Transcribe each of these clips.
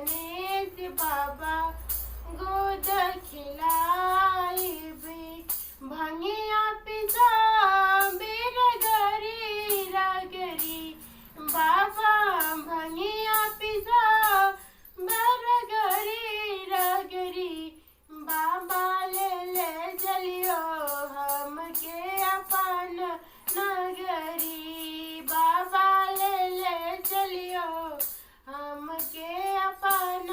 गणेश बाबा गोद खिलाई भी भंगिया पिता बेरगरी रगरी बाबा भंगिया पिता बरगरी रगरी बाबा ले चलियो हमके अपन नगरी बाबा ले चलियो हमके अपन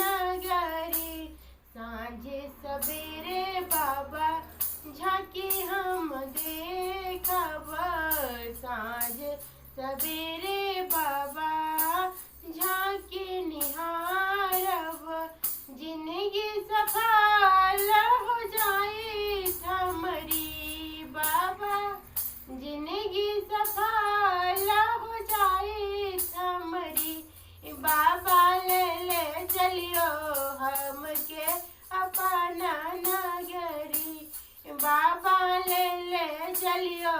नगरी सांझे सवेरे बाबा झांकी हम देखब सांझ सवेरे बाबा झांकी निहारब जिंदगी सफल हो जाए हमरी बाबा जिंदगी सफल हो जाए हमरी बाबा ले चलियो हमके अपन नगरी बाबा ले चलियो